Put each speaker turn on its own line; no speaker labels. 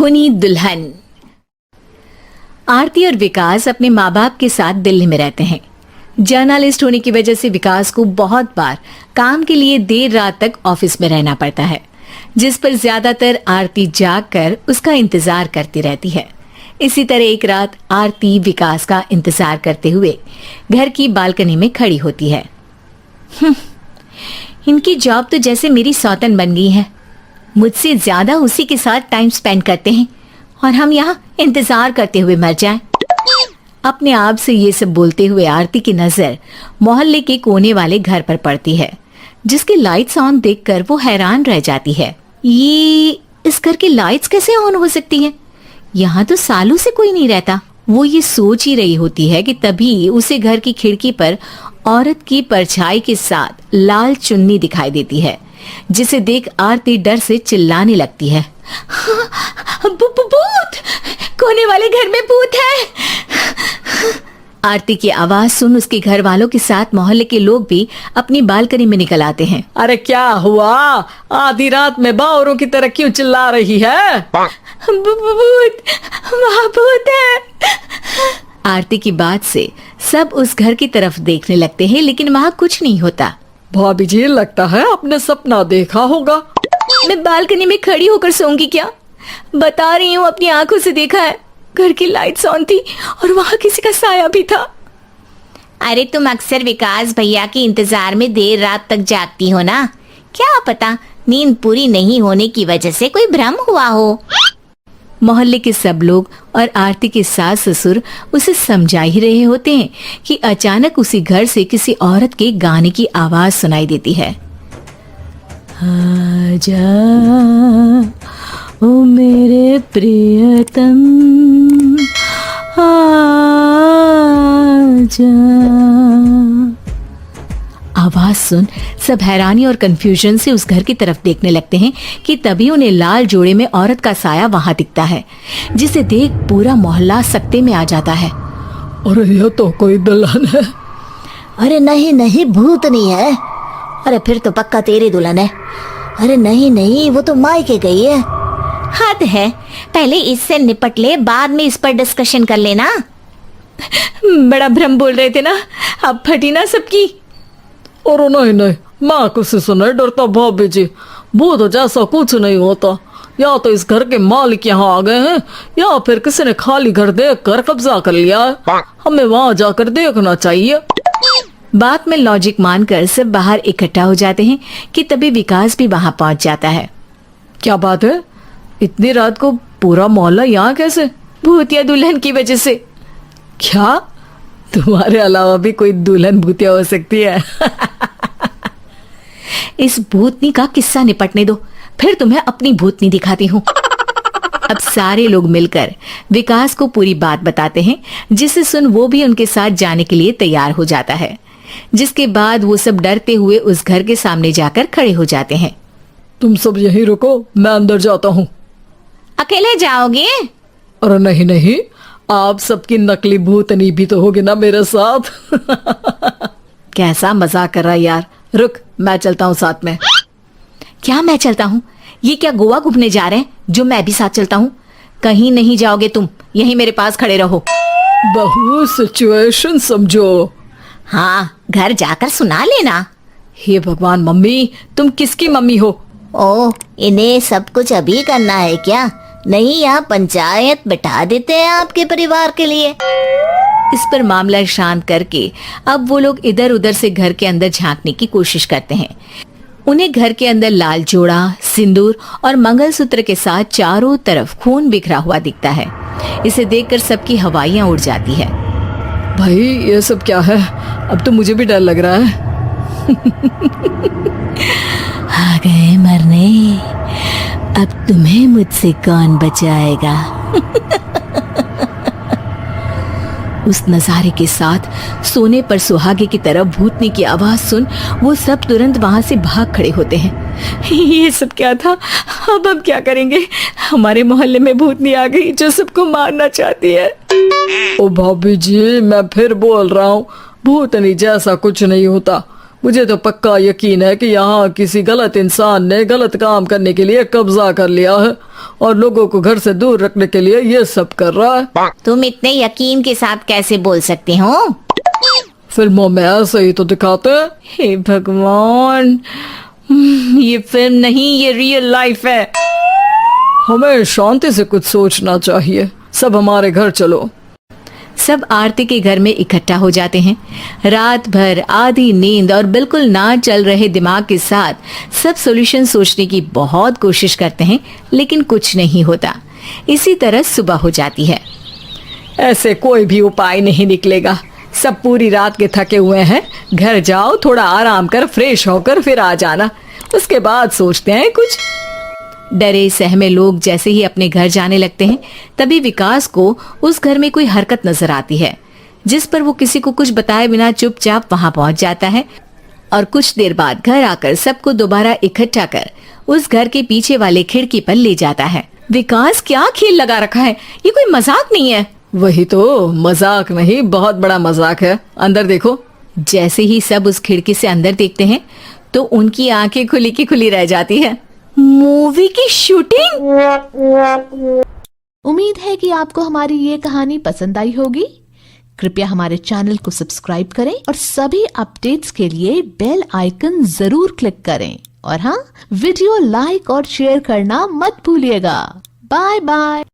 खूनी दुल्हन। आरती और विकास अपने माँ बाप के साथ दिल्ली में रहते हैं। जर्नलिस्ट होने की वजह से विकास को बहुत बार काम के लिए देर रात तक ऑफिस में रहना पड़ता है, जिस पर ज्यादातर आरती जाग कर उसका इंतजार करती रहती है। इसी तरह एक रात आरती विकास का इंतजार करते हुए घर की बालकनी में खड़ी होती है। इनकी जॉब तो जैसे मेरी सौतन बन गई है। मुझसे ज्यादा उसी के साथ टाइम स्पेंड करते हैं और हम यहाँ इंतजार करते हुए मर जाएं। अपने आप से ये सब बोलते हुए आरती की नजर मोहल्ले के कोने वाले घर पर पड़ती है, जिसकी लाइट्स ऑन देखकर वो हैरान रह जाती है। ये इस घर की लाइट्स कैसे ऑन हो सकती हैं? यहाँ तो सालों से कोई नहीं रहता। वो ये सोच ही रही होती है कि तभी उसे घर की खिड़की पर औरत की परछाई के साथ लाल चुन्नी दिखाई देती है, जिसे देख आरती डर से चिल्लाने लगती है। भूत! कोने वाले घर में भूत है। आरती की आवाज सुन उसके घर वालों के साथ मोहल्ले के लोग भी अपनी बालकनी में निकल आते हैं।
अरे क्या हुआ? आधी रात में बावरों की तरह क्यों चिल्ला रही है?
भूत! वहाँ भूत है। आरती की बात से सब उस घर की तरफ देखने लगते हैं, लेकिन वहाँ कुछ नहीं होता।
भाभी जी, लगता है आपने सपना देखा होगा।
मैं बालकनी में खड़ी होकर सोऊंगी क्या? बता रही हूँ, अपनी आंखों से देखा है। घर की लाइट्स ऑन थी और वहाँ किसी का साया भी था। अरे तुम अक्सर विकास भैया के इंतजार में देर रात तक जागती हो ना, क्या पता नींद पूरी नहीं होने की वजह से कोई भ्रम हुआ हो। मोहल्ले के सब लोग और आरती के सास ससुर उसे समझा ही रहे होते हैं कि अचानक उसी घर से किसी औरत के गाने की आवाज सुनाई देती है। आजा ओ मेरे प्रियतम आजा। आवाज सुन सब हैरानी और कंफ्यूजन से उस घर की तरफ देखने लगते हैं कि तभी उन्हें लाल जोड़े में औरत का साया वहां दिखता है, जिसे देख पूरा मोहल्ला सकते में आ जाता है।
अरे यह तो कोई दुल्हन है।
अरे नहीं नहीं, भूत नहीं है। अरे फिर तो पक्का तेरी दुल्हन है। अरे नहीं नहीं, वो तो मायके गई है।
हद है, पहले इससे निपट ले, बाद में इस पर डिस्कशन कर लेना। बड़ा भ्रम बोल रहे थे ना, अब फटी ना सबकी।
और नहीं नहीं, मैं किसी से नहीं डरता भाभी जी। भूत जैसा कुछ नहीं होता। या तो इस घर के मालिक यहाँ आ गए हैं, या फिर किसी ने खाली घर देख कर कब्जा कर लिया है। हमें वहाँ जाकर देखना चाहिए।
बात में लॉजिक मानकर सब बाहर इकट्ठा हो जाते हैं कि तभी विकास भी वहाँ पहुँच जाता है।
क्या बात है? इतनी रात को पूरा मोहल्ला यहाँ कैसे?
भूतिया दुल्हन की वजह से।
क्या तुम्हारे अलावा भी कोई दुल्हन भूतिया हो सकती है?
इस भूतनी का किस्सा निपटने दो, फिर तुम्हें अपनी भूतनी दिखाती हूँ। अब सारे लोग मिलकर विकास को पूरी बात बताते हैं, जिसे सुन वो भी उनके साथ जाने के लिए तैयार हो जाता है। जिसके बाद वो सब डरते हुए उस घर के सामने जाकर खड़े हो जाते हैं।
तुम सब यहीं रुको, मैं अंदर जाता हूँ।
अकेले जाओगे?
अरे नहीं नहीं, आप सबकी नकली भूतनी भी तो होगी ना मेरे साथ। कैसा मजाक कर रहा है यार। रुक, मैं चलता हूँ साथ में।
क्या मैं चलता हूँ? ये क्या गोवा घूमने जा रहे हैं जो मैं भी साथ चलता हूँ? कहीं नहीं जाओगे तुम, यहीं मेरे पास खड़े रहो।
बहू सिचुएशन समझो।
हाँ, घर जाकर सुना लेना।
हे भगवान, मम्मी तुम किसकी मम्मी हो?
ओ, इन्हें सब कुछ अभी करना है क्या? नहीं, यहाँ पंचायत बिठा देते हैं आपके परिवार के लिए।
इस पर मामला शांत करके अब वो लोग इधर उधर से घर के अंदर झांकने की कोशिश करते हैं। उन्हें घर के अंदर लाल जोड़ा, सिंदूर और मंगलसूत्र के साथ चारों तरफ खून बिखरा हुआ दिखता है। इसे देखकर सबकी हवाइयां उड़ जाती है।
भाई ये सब क्या है? अब तो मुझे भी डर लग रहा है।
आ गए मरने, अब तुम्हें मुझसे कौन बचाएगा? उस नजारे के साथ सोने पर सुहागे की तरह भूतनी की आवाज सुन वो सब तुरंत वहां से भाग खड़े होते हैं। ये सब क्या था? अब हम क्या करेंगे? हमारे मोहल्ले में भूतनी आ गई जो सबको मारना चाहती है।
ओ भाभी जी, मैं फिर बोल रहा हूँ, भूतनी जैसा कुछ नहीं होता। मुझे तो पक्का यकीन है कि यहाँ किसी गलत इंसान ने गलत काम करने के लिए कब्जा कर लिया है और लोगों को घर से दूर रखने के लिए ये सब कर रहा है।
तुम इतने यकीन के साथ कैसे बोल सकते हो?
फिल्मों में ऐसे ही तो दिखाते हैं।
हे भगवान, ये फिल्म नहीं, ये रियल लाइफ है।
हमें शांति से कुछ सोचना चाहिए। सब हमारे घर चलो।
सब आरती के घर में इकट्ठा हो जाते हैं। रात भर आधी नींद और बिल्कुल ना चल रहे दिमाग के साथ सब सॉल्यूशन सोचने की बहुत कोशिश करते हैं, लेकिन कुछ नहीं होता। इसी तरह सुबह हो जाती है।
ऐसे कोई भी उपाय नहीं निकलेगा। सब पूरी रात के थके हुए हैं। घर जाओ, थोड़ा आराम कर, फ्रेश होकर फिर आ जाना। उसके बाद सोचते हैं कुछ।
डरे सहमे लोग जैसे ही अपने घर जाने लगते हैं, तभी विकास को उस घर में कोई हरकत नजर आती है, जिस पर वो किसी को कुछ बताए बिना चुपचाप वहां पहुंच जाता है और कुछ देर बाद घर आकर सबको दोबारा इकट्ठा कर उस घर के पीछे वाले खिड़की पर ले जाता है। विकास, क्या खेल लगा रखा है? ये कोई मजाक नहीं है।
वही तो, मजाक नहीं, बहुत बड़ा मजाक है। अंदर देखो।
जैसे ही सब उस खिड़की से अंदर देखते हैं तो उनकी आंखें खुली की खुली रह जाती है। मूवी की शूटिंग!
उम्मीद है कि आपको हमारी ये कहानी पसंद आई होगी। कृपया हमारे चैनल को सब्सक्राइब करें और सभी अपडेट्स के लिए बेल आइकन जरूर क्लिक करें। और हाँ, वीडियो लाइक और शेयर करना मत भूलिएगा। Bye bye.